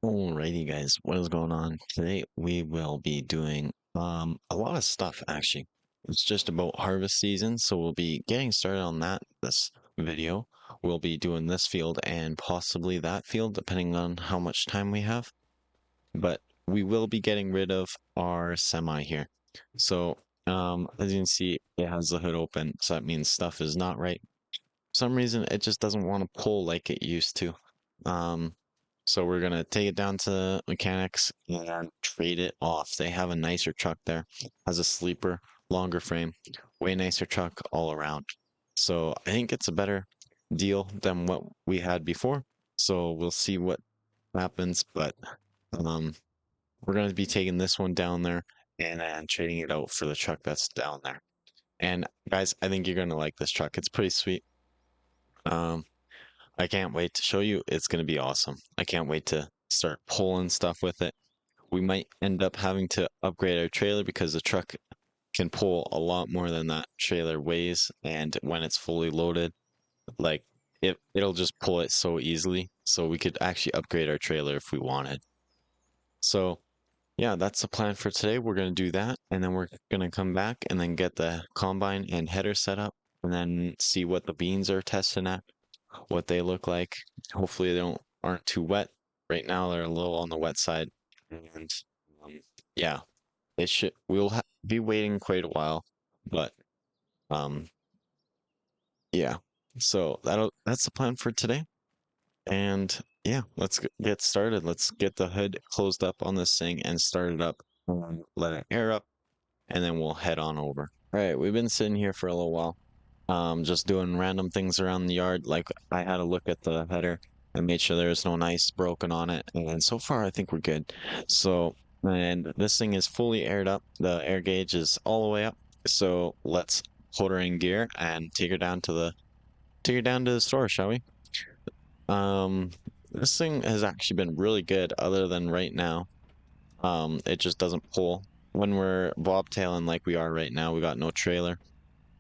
Alrighty guys, what is going on? Today we will be doing a lot of stuff actually. It's just about harvest season, so we'll be getting started on that this video. We'll be doing this field and possibly that field depending on how much time we have. But we will be getting rid of our semi here. So as you can see, it has the hood open, so that means stuff is not right. For some reason it just doesn't want to pull like it used to. Um, so we're gonna take it down to mechanics and trade it off. They have a nicer truck there, has a sleeper, longer frame, way nicer truck all around. So I think it's a better deal than what we had before. So we'll see what happens, but um, we're gonna be taking this one down there and then trading it out for the truck that's down there. And guys, I think you're gonna like this truck. It's pretty sweet. Um, I can't wait to show you. It's going to be awesome. I can't wait to start pulling stuff with it. We might end up having to upgrade our trailer because the truck can pull a lot more than that trailer weighs. And when it's fully loaded, like it'll just pull it so easily. So we could actually upgrade our trailer if we wanted. So yeah, that's the plan for today. We're going to do that. And then we're going to come back and then get the combine and header set up and then see what the beans are testing at, what they look like. Hopefully they aren't too wet. Right now they're a little on the wet side, and um, yeah, it should. Be waiting quite a while, but um, yeah. So that's the plan for today, and yeah, let's get started. Let's get the hood closed up on this thing and start it up. Let it air up, and then we'll head on over. All right, we've been sitting here for a little while. Just doing random things around the yard. Like I had a look at the header and made sure there's no ice broken on it. And so far, I think we're good. So, and this thing is fully aired up. The air gauge is all the way up. So let's put her in gear and take her down to the store, shall we? Um, this thing has actually been really good other than right now. It just doesn't pull. When we're bobtailing like we are right now, we got no trailer.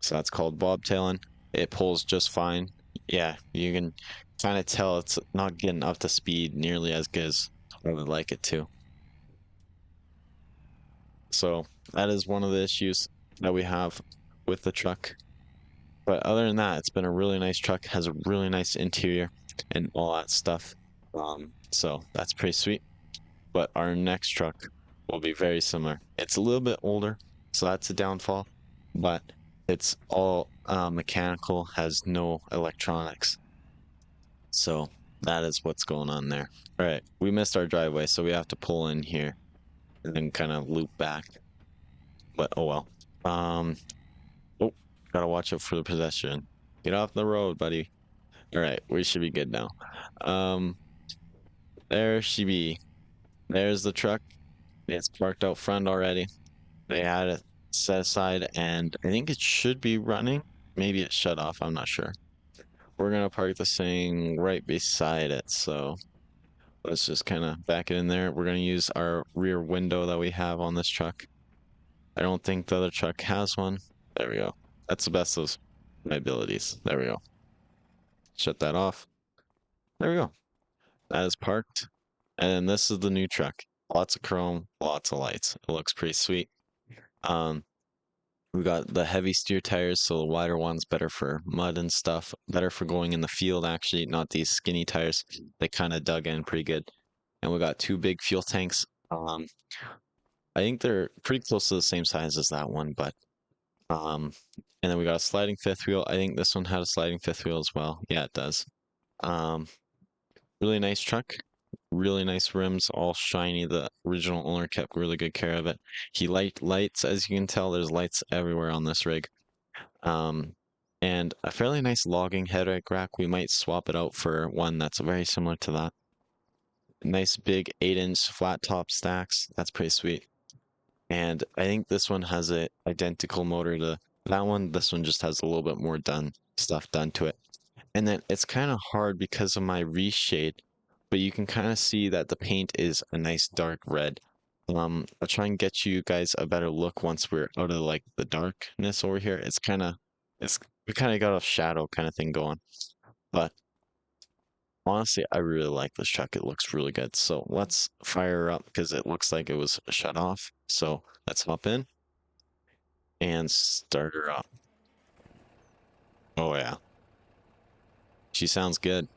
So that's called bobtailing. It pulls just fine. Yeah, you can kind of tell it's not getting up to speed nearly as good as I would like it to. So that is one of the issues that we have with the truck. But other than that, it's been a really nice truck, has a really nice interior and all that stuff. So that's pretty sweet. But our next truck will be very similar. It's a little bit older, so that's a downfall, but it's all mechanical, has no electronics. So that is what's going on there. All right, we missed our driveway, so we have to pull in here and then kind of loop back. But oh well. Um, oh, gotta watch out for the pedestrian. Get off the road, buddy. All right, we should be good now. Um, there she be. There's the truck. It's parked out front already. They had it set aside, and I think it should be running. Maybe it shut off. I'm not sure. We're gonna park this thing right beside it, so let's just kind of back it in there. We're gonna use our rear window that we have on this truck. I don't think the other truck has one. There we go. That's the best of my abilities. There we go. Shut that off. There we go. That is parked. And then this is the new truck. Lots of chrome, lots of lights. It looks pretty sweet. Um, we got the heavy steer tires, so the wider ones better for mud and stuff. Better for going in the field, actually, not these skinny tires. They kind of dug in pretty good. And we got two big fuel tanks. I think they're pretty close to the same size as that one, but and then we got a sliding fifth wheel. I think this one had a sliding fifth wheel as well. Yeah, it does. Um, really nice truck. Really nice rims, all shiny. The original owner kept really good care of it. He liked lights, as you can tell, there's lights everywhere on this rig. Um, and a fairly nice logging headache rack. We might swap it out for one that's very similar to that. Nice big 8-inch flat top stacks. That's pretty sweet. And I think this one has a identical motor to that one. This one just has a little bit more stuff done to it. And then it's kind of hard because of my reshade, but you can kind of see that the paint is a nice dark red. I'll try and get you guys a better look once we're out of like the darkness over here. It's we kind of got a shadow kind of thing going. But honestly, I really like this truck. It looks really good. So let's fire her up because it looks like it was shut off. So let's hop in and start her up. Oh yeah, she sounds good.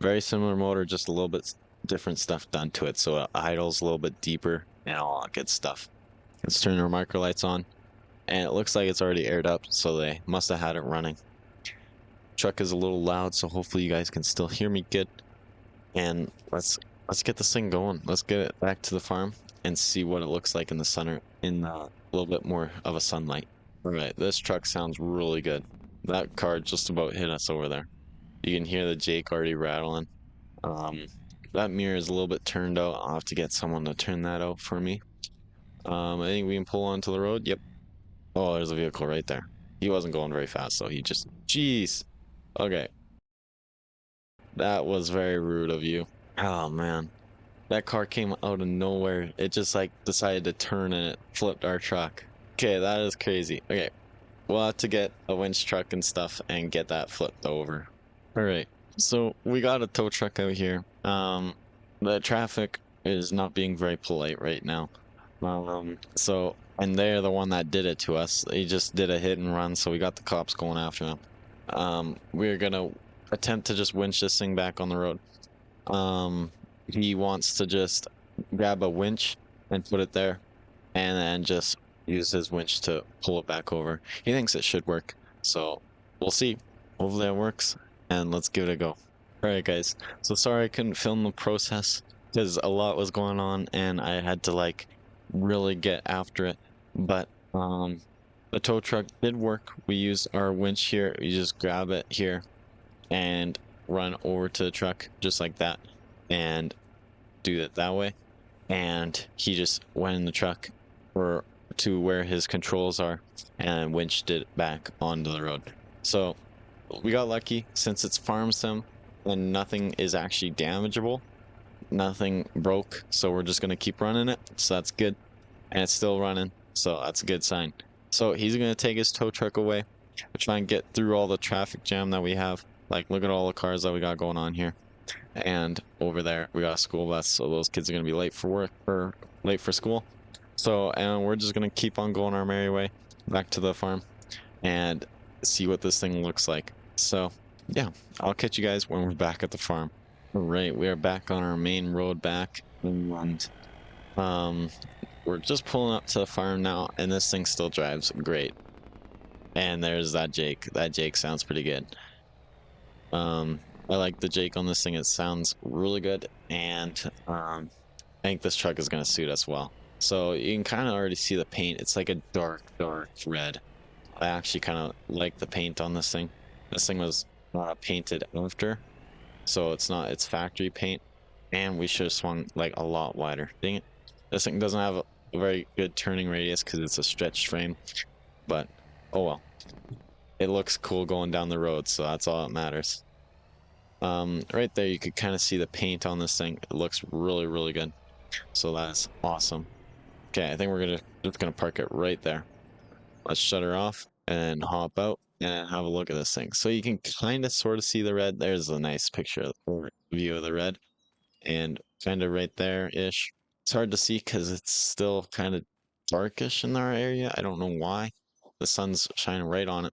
Very similar motor, just a little bit different stuff done to it. So it idles a little bit deeper and all that good stuff. Let's turn our micro lights on. And it looks like it's already aired up, so they must have had it running. Truck is a little loud, so hopefully you guys can still hear me good. And let's get this thing going. Let's get it back to the farm and see what it looks like in the center in a little bit more of a sunlight. All right, this truck sounds really good. That car just about hit us over there. You can hear the Jake already rattling. Um, that mirror is a little bit turned out. I'll have to get someone to turn that out for me. I think we can pull onto the road. Yep. Oh, there's a vehicle right there. He wasn't going very fast, so he just... Jeez. Okay. That was very rude of you. Oh, man. That car came out of nowhere. It just, like, decided to turn and it flipped our truck. Okay, that is crazy. Okay. We'll have to get a winch truck and stuff and get that flipped over. Alright. So, we got a tow truck out here. The traffic is not being very polite right now. And they're the one that did it to us. They just did a hit and run, so we got the cops going after them. We're gonna attempt to just winch this thing back on the road. He wants to just grab a winch and put it there, and then just use his winch to pull it back over. He thinks it should work, so we'll see. Hopefully it works, and let's give it a go. Alright guys, so sorry I couldn't film the process because a lot was going on and I had to like really get after it. But the tow truck did work. We used our winch here. You just grab it here and run over to the truck just like that and do it that way. And he just went in the truck or to where his controls are and winched it back onto the road. So we got lucky since it's farm sim and nothing is actually damageable. Nothing broke, so we're just gonna keep running it. So that's good. And it's still running, so that's a good sign. So he's gonna take his tow truck away. We'll try and get through all the traffic jam that we have. Like, look at all the cars that we got going on here. And over there, we got a school bus, so those kids are gonna be late for work or late for school. So, and we're just gonna keep on going our merry way back to the farm and see what this thing looks like. So, yeah, I'll catch you guys when we're back at the farm. All right, we are back on our main road back, and we're just pulling up to the farm now, and this thing still drives great. And there's that Jake. That Jake sounds pretty good. I like the Jake on this thing. It sounds really good, and I think this truck is gonna suit us well. So you can kind of already see the paint. It's like a dark red. I actually kind of like the paint on this thing. This thing was painted after, so it's factory paint, and we should have swung like a lot wider. Dang it. This thing doesn't have a very good turning radius because it's a stretched frame, but oh well. It looks cool going down the road, so that's all that matters. Right there you could kind of see the paint on this thing. It looks really good. So that's awesome. Okay, I think we're just gonna park it right there. Let's shut her off and hop out and have a look at this thing. So you can kind of sort of see the red. There's a nice picture or view of the red, and kind of right there-ish. It's hard to see because it's still kind of darkish in our area. I don't know why. The sun's shining right on it.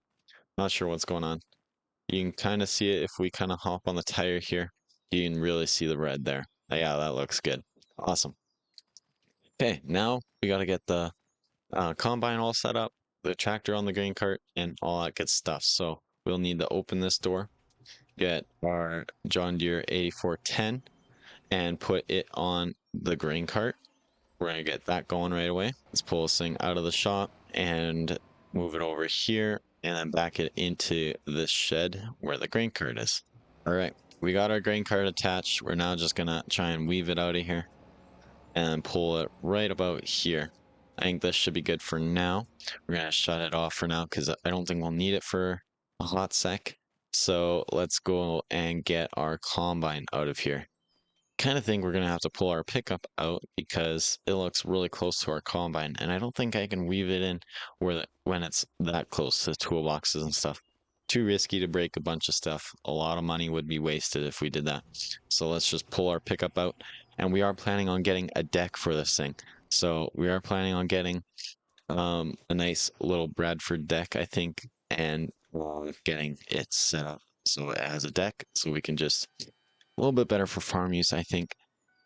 Not sure what's going on. You can kind of see it if we kind of hop on the tire here. You can really see the red there. Yeah, that looks good. Awesome. Okay, now we got to get the combine all set up, the tractor on the grain cart, and all that good stuff. So we'll need to open this door, get our John Deere 8410, and put it on the grain cart. We're going to get that going right away. Let's pull this thing out of the shop and move it over here and then back it into this shed where the grain cart is. All right, we got our grain cart attached. We're now just going to try and weave it out of here and pull it right about here. I think this should be good for now. We're going to shut it off for now because I don't think we'll need it for a hot sec. So let's go and get our combine out of here. Kind of think we're going to have to pull our pickup out because it looks really close to our combine, and I don't think I can weave it in when it's that close to toolboxes and stuff. too risky to break a bunch of stuff. A lot of money would be wasted if we did that. So let's just pull our pickup out. And we are planning on getting a deck for this thing. So we are planning on getting a nice little Bradford deck, I think, and getting it set up so it has a deck, so we can just a little bit better for farm use, I think,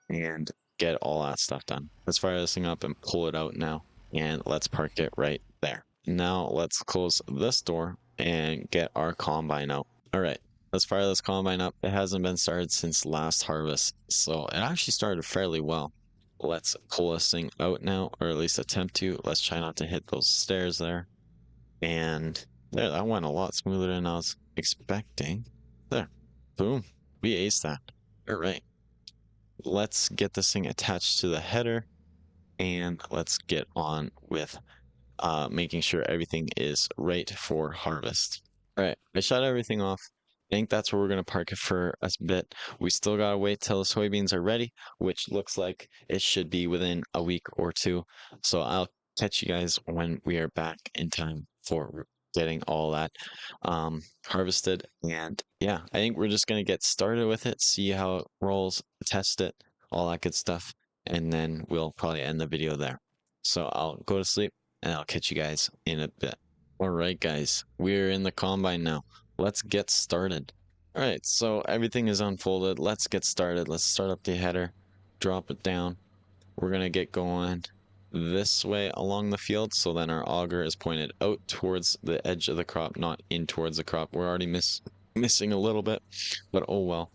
and get all that stuff done. Let's fire this thing up and pull it out now, and let's park it right there. Now let's close this door and get our combine out. All right, let's fire this combine up. It hasn't been started since last harvest, so it actually started fairly well. Let's pull this thing out now, or at least attempt to. Let's try not to hit those stairs there. And there, that went a lot smoother than I was expecting. There, boom, we aced that. All right, let's get this thing attached to the header, and let's get on with making sure everything is right for harvest. All right, I shut everything off. I think that's where we're going to park it for a bit. We still got to wait till the soybeans are ready, which looks like it should be within a week or two. So I'll catch you guys when we are back in time for getting all that harvested. And yeah, I think we're just going to get started with it, see how it rolls, test it, all that good stuff. And then we'll probably end the video there. So I'll go to sleep and I'll catch you guys in a bit. All right, guys, we're in the combine now. Let's get started. All right, so everything is unfolded. Let's get started. Let's start up the header, drop it down. We're going to get going this way along the field, so then our auger is pointed out towards the edge of the crop, not in towards the crop. We're already missing a little bit, but oh well.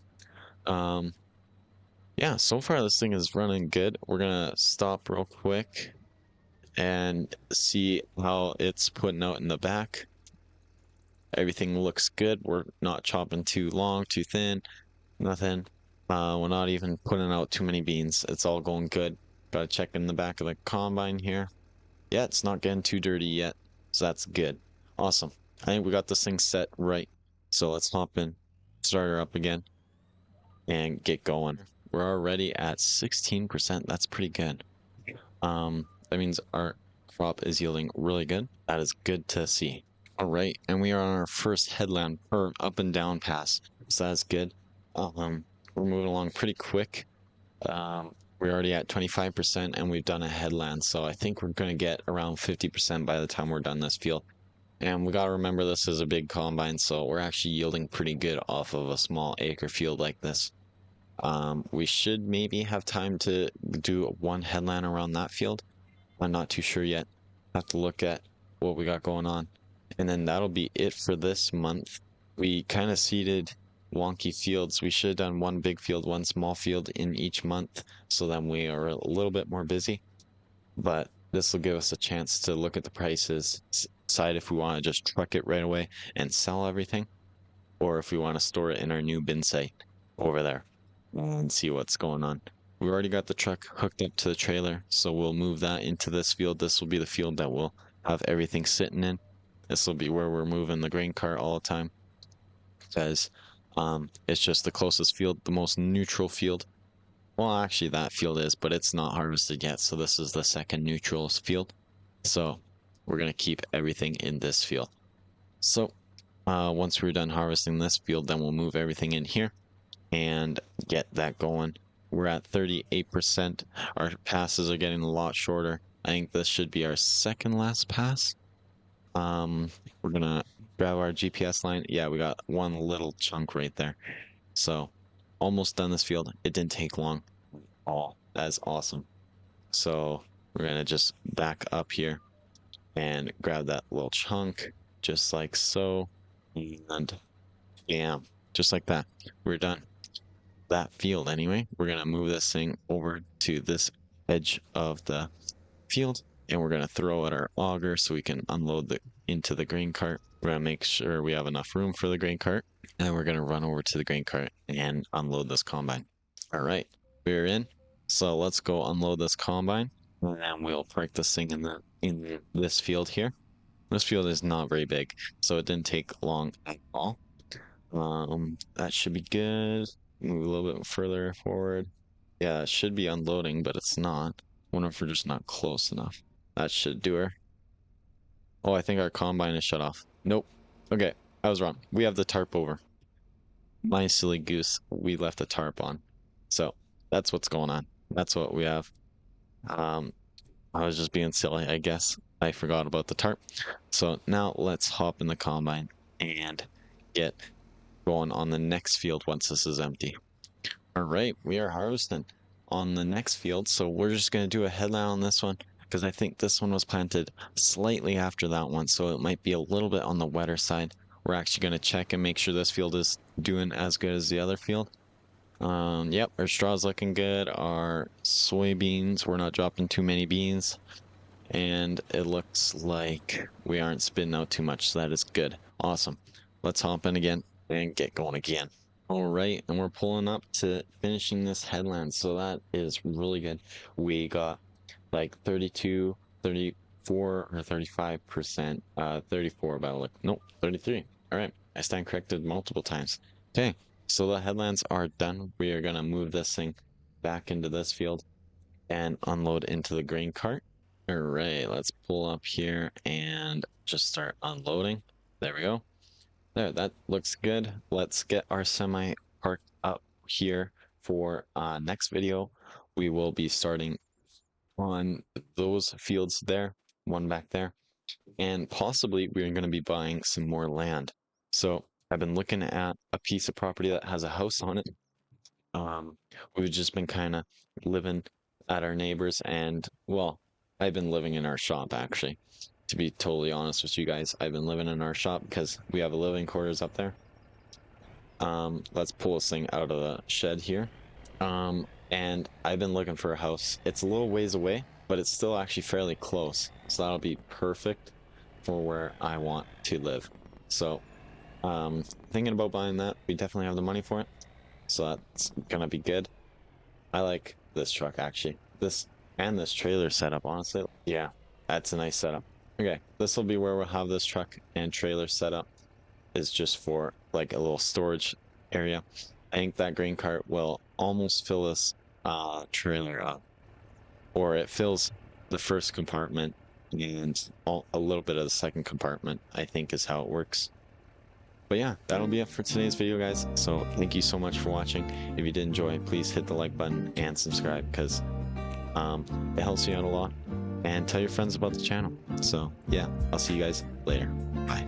Yeah, so far this thing is running good. We're going to stop real quick and see how it's putting out in the back. Everything looks good. We're not chopping too long, too thin, nothing. We're not even putting out too many beans. It's all going good. Gotta check in the back of the combine here. Yeah, it's not getting too dirty yet, so that's good. Awesome. I think we got this thing set right. So let's hop in, start her up again, and get going. We're already at 16%. That's pretty good. That means our crop is yielding really good. That is good to see. All right, and we are on our first headland or up and down pass, so that's good. We're moving along pretty quick. We're already at 25% and we've done a headland, so I think we're going to get around 50% by the time we're done this field. And we got to remember this is a big combine, so we're actually yielding pretty good off of a small acre field like this. We should maybe have time to do one headland around that field. I'm not too sure yet. Have to look at what we got going on. And then that'll be it for this month. We kind of seeded wonky fields. We should have done one big field, one small field in each month, so then we are a little bit more busy. But this will give us a chance to look at the prices, decide if we want to just truck it right away and sell everything, or if we want to store it in our new bin site over there and see what's going on. We already got the truck hooked up to the trailer, so we'll move that into this field. This will be the field that we'll have everything sitting in. This will be where we're moving the grain cart all the time, because it's just the closest field, the most neutral field. Well, actually that field is, but it's not harvested yet, so this is the second neutral field. So we're going to keep everything in this field. So once we're done harvesting this field, then we'll move everything in here and get that going. We're at 38%. Our passes are getting a lot shorter. I think this should be our second last pass. We're gonna grab our GPS line. Yeah, we got one little chunk right there. So almost done this field. It didn't take long. Oh, that's awesome. So we're gonna just back up here and grab that little chunk just like so. And yeah, just like that. We're done. That field anyway. We're gonna move this thing over to this edge of the field, and we're gonna throw out our auger so we can unload into the grain cart. We're gonna make sure we have enough room for the grain cart, and we're gonna run over to the grain cart and unload this combine. All right, we're in. So let's go unload this combine, and then we'll park this thing in this field here. This field is not very big, so it didn't take long at all. That should be good. Move a little bit further forward. Yeah, it should be unloading, but it's not. Wonder if we're just not close enough. That should do her. Oh, I think our combine is shut off. Nope. Okay, I was wrong. We have the tarp over. My silly goose, we left the tarp on. So that's what's going on. That's what we have. Um, I was just being silly, I guess. I forgot about the tarp. So now let's hop in the combine and get going on the next field once this is empty. All right, we are harvesting on the next field. So we're just going to do a headline on this one because I think this one was planted slightly after that one. So it might be a little bit on the wetter side. We're actually going to check and make sure this field is doing as good as the other field. Yep, our straw's looking good. Our soybeans, we're not dropping too many beans. And it looks like we aren't spitting out too much, so that is good. Awesome. Let's hop in again and get going again. All right, and we're pulling up to finishing this headland, so that is really good. We got like 32, 34, or 35%, 34 by the look. Nope, 33. All right, I stand corrected multiple times. Okay, so the headlands are done. We are gonna move this thing back into this field and unload into the grain cart. All right, let's pull up here and just start unloading. There we go. There, that looks good. Let's get our semi parked up here for next video. We will be starting on those fields there, one back there, and possibly we're going to be buying some more land. So I've been looking at a piece of property that has a house on it. We've just been kind of living at our neighbors, and well, I've been living in our shop actually. To be totally honest with you guys, I've been living in our shop because we have a living quarters up there. Let's pull this thing out of the shed here. And I've been looking for a house. It's a little ways away, but it's still actually fairly close. So that'll be perfect for where I want to live. So, thinking about buying that. We definitely have the money for it. So that's gonna be good. I like this truck actually. This and this trailer setup, honestly. Yeah, that's a nice setup. Okay, this will be where we'll have this truck and trailer setup. Is just for like a little storage area. I think that grain cart will almost fill this trailer up, or it fills the first compartment and a little bit of the second compartment, I think is how it works. But yeah, that'll be it for today's video, guys. So thank you so much for watching. If you did enjoy, please hit the like button and subscribe because it helps me out a lot. And tell your friends about the channel. So yeah, I'll see you guys later. Bye.